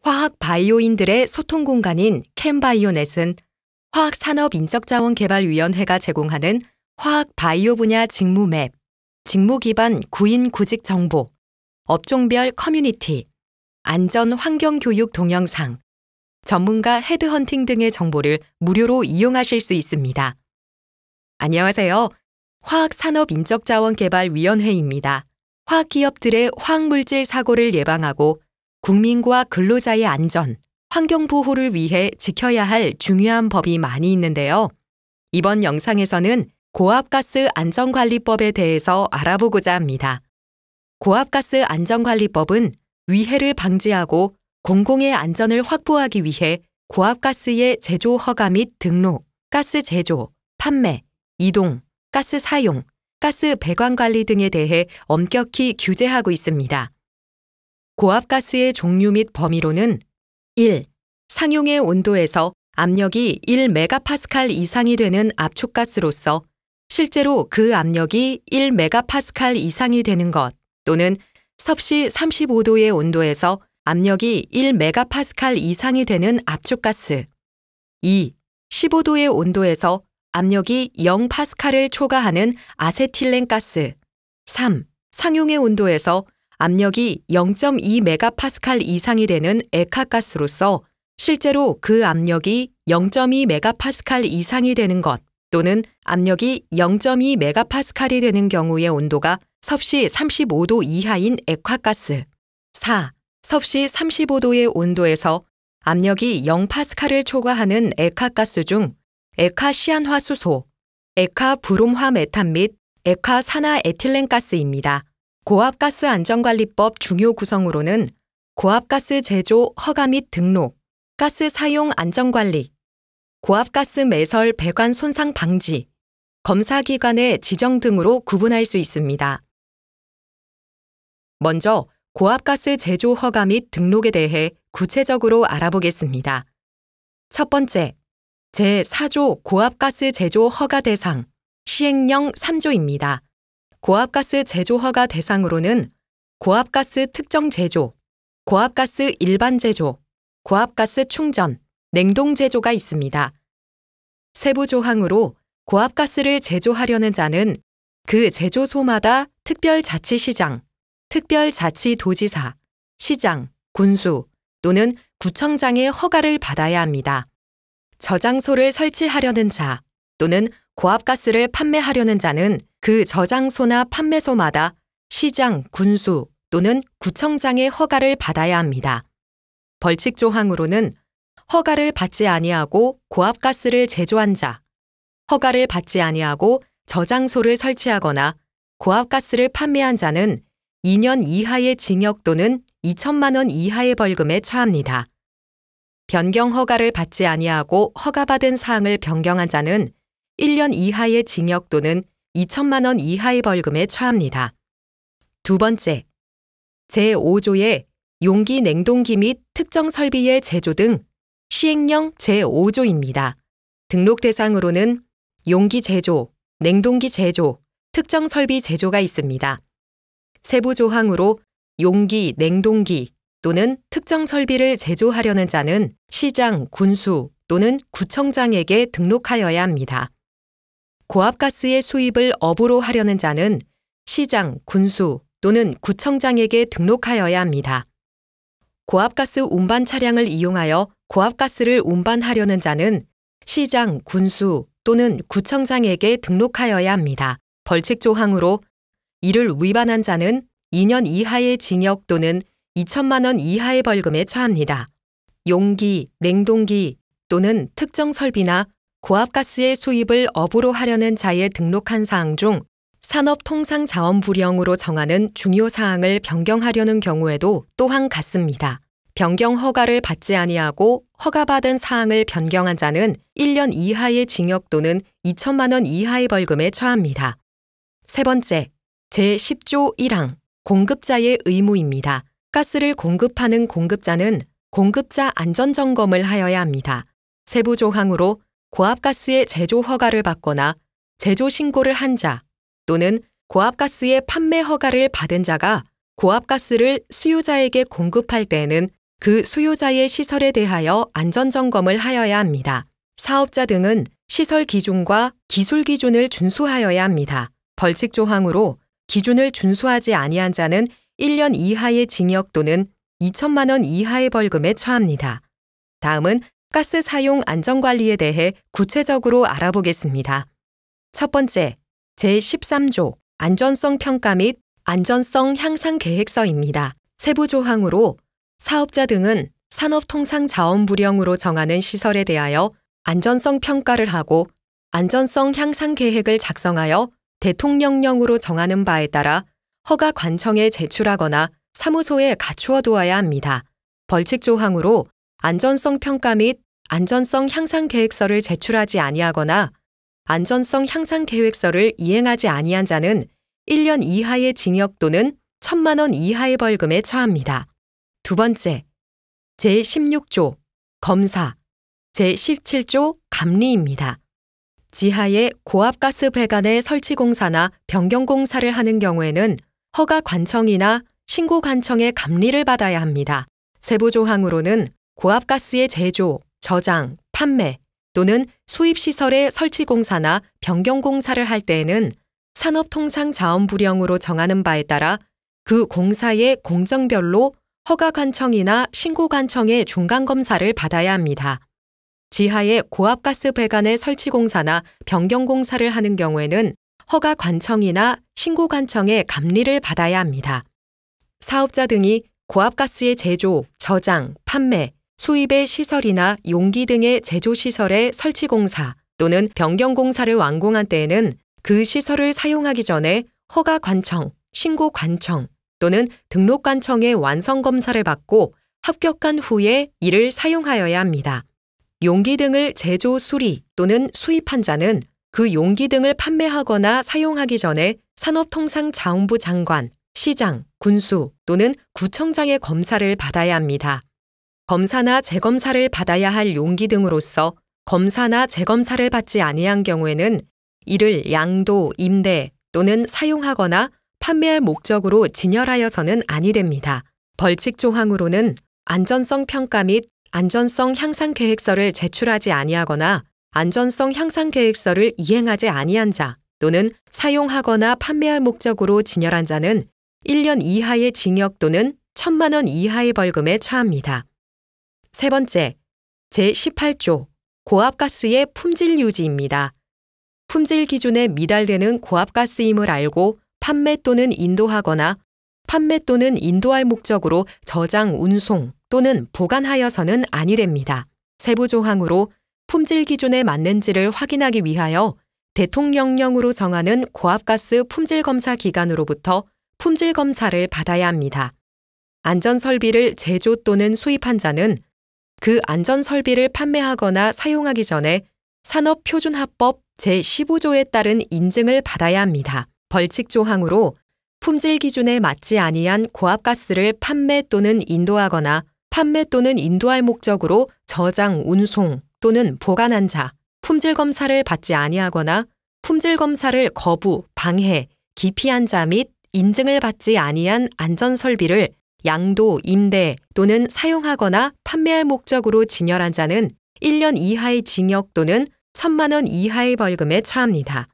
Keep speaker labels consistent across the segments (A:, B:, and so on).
A: 화학 바이오인들의 소통 공간인 캠바이오넷은 화학산업인적자원개발위원회가 제공하는 화학 바이오 분야 직무 맵, 직무 기반 구인 구직 정보, 업종별 커뮤니티, 안전 환경 교육 동영상, 전문가 헤드헌팅 등의 정보를 무료로 이용하실 수 있습니다. 안녕하세요. 화학산업인적자원개발위원회입니다. 화학기업들의 화학물질 사고를 예방하고 국민과 근로자의 안전, 환경보호를 위해 지켜야 할 중요한 법이 많이 있는데요. 이번 영상에서는 고압가스 안전관리법에 대해서 알아보고자 합니다. 고압가스 안전관리법은 위해를 방지하고 공공의 안전을 확보하기 위해 고압가스의 제조 허가 및 등록, 가스 제조, 판매, 이동, 가스 사용, 가스 배관 관리 등에 대해 엄격히 규제하고 있습니다. 고압가스의 종류 및 범위로는 1. 상용의 온도에서 압력이 1메가파스칼 이상이 되는 압축가스로서 실제로 그 압력이 1메가파스칼 이상이 되는 것 또는 섭씨 35도의 온도에서 압력이 1메가파스칼 이상이 되는 압축가스. 2. 15도의 온도에서 압력이 0파스칼을 초과하는 아세틸렌가스. 3. 상용의 온도에서 압력이 0.2메가파스칼 이상이 되는 액화가스로서 실제로 그 압력이 0.2메가파스칼 이상이 되는 것 또는 압력이 0.2메가파스칼이 되는 경우의 온도가 섭씨 35도 이하인 액화가스. 4. 섭씨 35도의 온도에서 압력이 0파스칼을 초과하는 액화가스 중 액화시안화수소, 액화브롬화메탄 및 액화산화에틸렌가스입니다. 고압가스 안전관리법 중요 구성으로는 고압가스 제조 허가 및 등록, 가스 사용 안전관리, 고압가스 매설 배관 손상 방지, 검사기관의 지정 등으로 구분할 수 있습니다. 먼저 고압가스 제조 허가 및 등록에 대해 구체적으로 알아보겠습니다. 첫 번째, 제4조 고압가스 제조 허가 대상, 시행령 3조입니다. 고압가스 제조 허가 대상으로는 고압가스 특정 제조, 고압가스 일반 제조, 고압가스 충전, 냉동 제조가 있습니다. 세부 조항으로 고압가스를 제조하려는 자는 그 제조소마다 특별자치시장, 특별자치도지사, 시장, 군수 또는 구청장의 허가를 받아야 합니다. 저장소를 설치하려는 자 또는 고압가스를 판매하려는 자는 그 저장소나 판매소마다 시장, 군수 또는 구청장의 허가를 받아야 합니다. 벌칙 조항으로는 허가를 받지 아니하고 고압가스를 제조한 자, 허가를 받지 아니하고 저장소를 설치하거나 고압가스를 판매한 자는 2년 이하의 징역 또는 2천만 원 이하의 벌금에 처합니다. 변경 허가를 받지 아니하고 허가받은 사항을 변경한 자는 1년 이하의 징역 또는 2천만 원 이하의 벌금에 처합니다. 두 번째, 제5조의 용기 냉동기 및 특정 설비의 제조 등 시행령 제5조입니다. 등록 대상으로는 용기 제조, 냉동기 제조, 특정 설비 제조가 있습니다. 세부 조항으로 용기, 냉동기 또는 특정 설비를 제조하려는 자는 시장, 군수 또는 구청장에게 등록하여야 합니다. 고압가스의 수입을 업으로 하려는 자는 시장, 군수 또는 구청장에게 등록하여야 합니다. 고압가스 운반 차량을 이용하여 고압가스를 운반하려는 자는 시장, 군수 또는 구청장에게 등록하여야 합니다. 벌칙 조항으로 이를 위반한 자는 2년 이하의 징역 또는 2천만 원 이하의 벌금에 처합니다. 용기, 냉동기 또는 특정 설비나 고압가스의 수입을 업으로 하려는 자의 등록한 사항 중 산업통상자원부령으로 정하는 중요 사항을 변경하려는 경우에도 또한 같습니다. 변경 허가를 받지 아니하고 허가받은 사항을 변경한 자는 1년 이하의 징역 또는 2천만 원 이하의 벌금에 처합니다. 세 번째, 제10조 1항 공급자의 의무입니다. 가스를 공급하는 공급자는 공급자 안전점검을 하여야 합니다. 세부 조항으로 고압가스의 제조 허가를 받거나 제조 신고를 한 자 또는 고압가스의 판매 허가를 받은 자가 고압가스를 수요자에게 공급할 때에는 그 수요자의 시설에 대하여 안전점검을 하여야 합니다. 사업자 등은 시설 기준과 기술 기준을 준수하여야 합니다. 벌칙 조항으로 기준을 준수하지 아니한 자는 1년 이하의 징역 또는 2천만 원 이하의 벌금에 처합니다. 다음은 가스 사용 안전관리에 대해 구체적으로 알아보겠습니다. 첫 번째, 제13조 안전성 평가 및 안전성 향상 계획서입니다. 세부 조항으로 사업자 등은 산업통상자원부령으로 정하는 시설에 대하여 안전성 평가를 하고 안전성 향상 계획을 작성하여 대통령령으로 정하는 바에 따라 허가 관청에 제출하거나 사무소에 갖추어 두어야 합니다. 벌칙 조항으로 안전성 평가 및 안전성 향상 계획서를 제출하지 아니하거나 안전성 향상 계획서를 이행하지 아니한 자는 1년 이하의 징역 또는 1천만 원 이하의 벌금에 처합니다. 두 번째, 제16조 검사, 제17조 감리입니다. 지하에 고압가스 배관의 설치 공사나 변경 공사를 하는 경우에는 허가 관청이나 신고 관청의 감리를 받아야 합니다. 세부 조항으로는 고압가스의 제조, 저장, 판매 또는 수입시설의 설치 공사나 변경 공사를 할 때에는 산업통상자원부령으로 정하는 바에 따라 그 공사의 공정별로 허가 관청이나 신고 관청의 중간검사를 받아야 합니다. 지하에 고압가스 배관의 설치 공사나 변경 공사를 하는 경우에는 허가 관청이나 신고 관청의 감리를 받아야 합니다. 사업자 등이 고압가스의 제조, 저장, 판매, 수입의 시설이나 용기 등의 제조시설의 설치 공사 또는 변경 공사를 완공한 때에는 그 시설을 사용하기 전에 허가 관청, 신고 관청 또는 등록 관청의 완성 검사를 받고 합격한 후에 이를 사용하여야 합니다. 용기 등을 제조, 수리 또는 수입한 자는 그 용기 등을 판매하거나 사용하기 전에 산업통상자원부 장관, 시장, 군수 또는 구청장의 검사를 받아야 합니다. 검사나 재검사를 받아야 할 용기 등으로서 검사나 재검사를 받지 아니한 경우에는 이를 양도, 임대 또는 사용하거나 판매할 목적으로 진열하여서는 아니 됩니다. 벌칙 조항으로는 안전성 평가 및 안전성 향상 계획서를 제출하지 아니하거나 안전성 향상 계획서를 이행하지 아니한 자 또는 사용하거나 판매할 목적으로 진열한 자는 1년 이하의 징역 또는 1천만 원 이하의 벌금에 처합니다. 세 번째, 제18조 고압가스의 품질 유지입니다. 품질 기준에 미달되는 고압가스임을 알고 판매 또는 인도하거나 판매 또는 인도할 목적으로 저장, 운송 또는 보관하여서는 아니 됩니다. 세부 조항으로 품질 기준에 맞는지를 확인하기 위하여 대통령령으로 정하는 고압가스 품질검사 기관으로부터 품질검사를 받아야 합니다. 안전설비를 제조 또는 수입한 자는 그 안전설비를 판매하거나 사용하기 전에 산업표준화법 제15조에 따른 인증을 받아야 합니다. 벌칙 조항으로 품질 기준에 맞지 아니한 고압가스를 판매 또는 인도하거나 판매 또는 인도할 목적으로 저장, 운송 또는 보관한 자, 품질검사를 받지 아니하거나 품질검사를 거부, 방해, 기피한 자 및 인증을 받지 아니한 안전설비를 양도, 임대 또는 사용하거나 판매할 목적으로 진열한 자는 1년 이하의 징역 또는 1천만 원 이하의 벌금에 처합니다.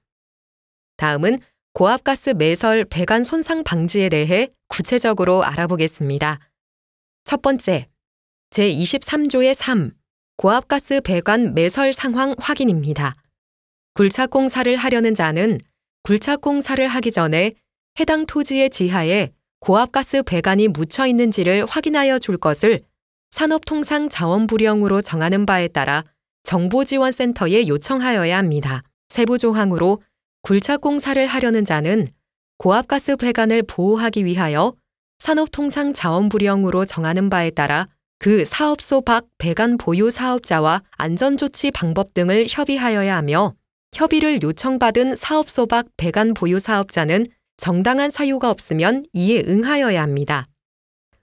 A: 다음은 고압가스 매설 배관 손상 방지에 대해 구체적으로 알아보겠습니다. 첫 번째, 제23조의 3, 고압가스 배관 매설 상황 확인입니다. 굴착공사를 하려는 자는 굴착공사를 하기 전에 해당 토지의 지하에 고압가스 배관이 묻혀 있는지를 확인하여 줄 것을 산업통상자원부령으로 정하는 바에 따라 정보지원센터에 요청하여야 합니다. 세부 조항으로 굴착공사를 하려는 자는 고압가스 배관을 보호하기 위하여 산업통상자원부령으로 정하는 바에 따라 그 사업소 밖 배관 보유 사업자와 안전조치 방법 등을 협의하여야 하며 협의를 요청받은 사업소 밖 배관 보유 사업자는 정당한 사유가 없으면 이에 응하여야 합니다.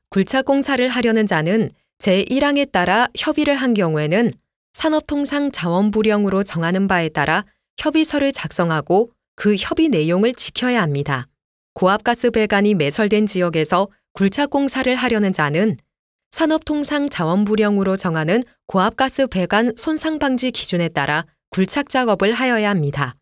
A: 굴착공사를 하려는 자는 제1항에 따라 협의를 한 경우에는 산업통상자원부령으로 정하는 바에 따라 협의서를 작성하고 그 협의 내용을 지켜야 합니다. 고압가스 배관이 매설된 지역에서 굴착공사를 하려는 자는 산업통상자원부령으로 정하는 고압가스 배관 손상 방지 기준에 따라 굴착 작업을 하여야 합니다.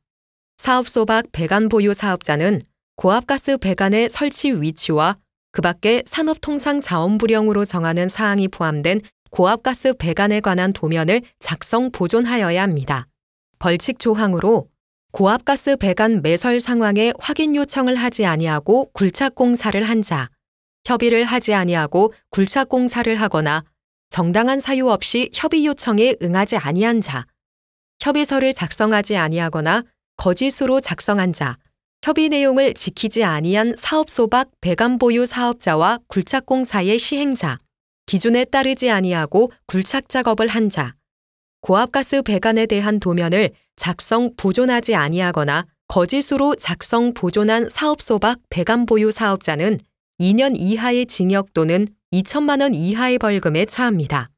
A: 사업소박 배관 보유 사업자는 고압가스 배관의 설치 위치와 그 밖에 산업통상자원부령으로 정하는 사항이 포함된 고압가스 배관에 관한 도면을 작성 보존하여야 합니다. 벌칙 조항으로 고압가스 배관 매설 상황에 확인 요청을 하지 아니하고 굴착 공사를 한 자, 협의를 하지 아니하고 굴착 공사를 하거나 정당한 사유 없이 협의 요청에 응하지 아니한 자, 협의서를 작성하지 아니하거나 거짓으로 작성한 자, 협의 내용을 지키지 아니한 사업소박 배관 보유 사업자와 굴착 공사의 시행자, 기준에 따르지 아니하고 굴착 작업을 한 자, 고압가스 배관에 대한 도면을 작성 보존하지 아니하거나 거짓으로 작성 보존한 사업소박 배관 보유 사업자는 2년 이하의 징역 또는 2천만 원 이하의 벌금에 처합니다.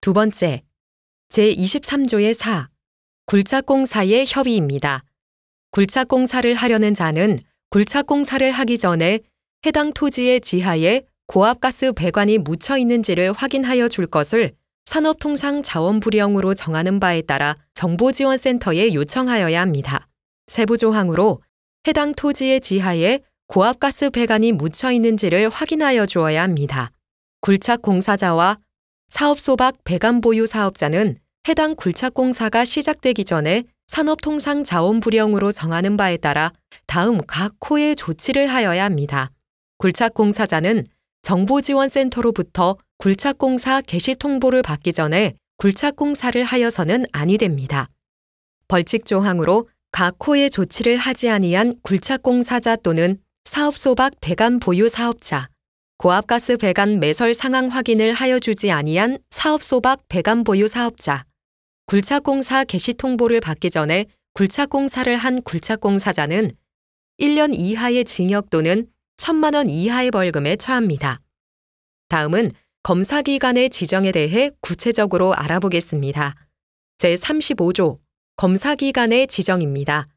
A: 두 번째, 제23조의 4. 굴착공사의 협의입니다. 굴착공사를 하려는 자는 굴착공사를 하기 전에 해당 토지의 지하에 고압가스 배관이 묻혀 있는지를 확인하여 줄 것을 산업통상자원부령으로 정하는 바에 따라 정보지원센터에 요청하여야 합니다. 세부 조항으로 해당 토지의 지하에 고압가스 배관이 묻혀 있는지를 확인하여 주어야 합니다. 굴착 공사자와 사업소박 배관 보유 사업자는 해당 굴착 공사가 시작되기 전에 산업통상자원부령으로 정하는 바에 따라 다음 각 호의 조치를 하여야 합니다. 굴착 공사자는 정보지원센터로부터 굴착 공사 개시 통보를 받기 전에 굴착 공사를 하여서는 아니 됩니다. 벌칙 조항으로 각 호의 조치를 하지 아니한 굴착 공사자 또는 사업소박 배관 보유 사업자, 고압가스 배관 매설 상황 확인을 하여 주지 아니한 사업소박 배관 보유 사업자, 굴착공사 개시 통보를 받기 전에 굴착공사를 한 굴착공사자는 1년 이하의 징역 또는 1천만 원 이하의 벌금에 처합니다. 다음은 검사기관의 지정에 대해 구체적으로 알아보겠습니다. 제35조 검사기관의 지정입니다.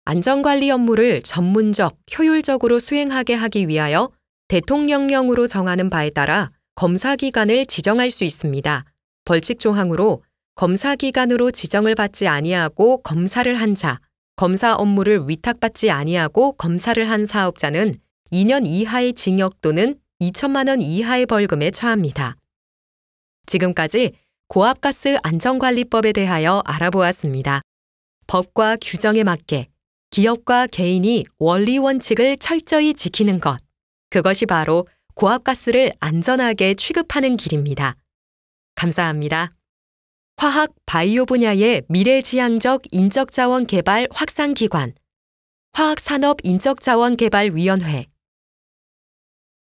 A: 안전관리 업무를 전문적, 효율적으로 수행하게 하기 위하여 대통령령으로 정하는 바에 따라 검사기관을 지정할 수 있습니다. 벌칙 조항으로 검사기관으로 지정을 받지 아니하고 검사를 한 자, 검사 업무를 위탁받지 아니하고 검사를 한 사업자는 2년 이하의 징역 또는 2천만 원 이하의 벌금에 처합니다. 지금까지 고압가스 안전관리법에 대하여 알아보았습니다. 법과 규정에 맞게 기업과 개인이 원리 원칙을 철저히 지키는 것, 그것이 바로 고압가스를 안전하게 취급하는 길입니다. 감사합니다. 화학 바이오 분야의 미래지향적 인적자원 개발 확산기관, 화학산업 인적자원 개발위원회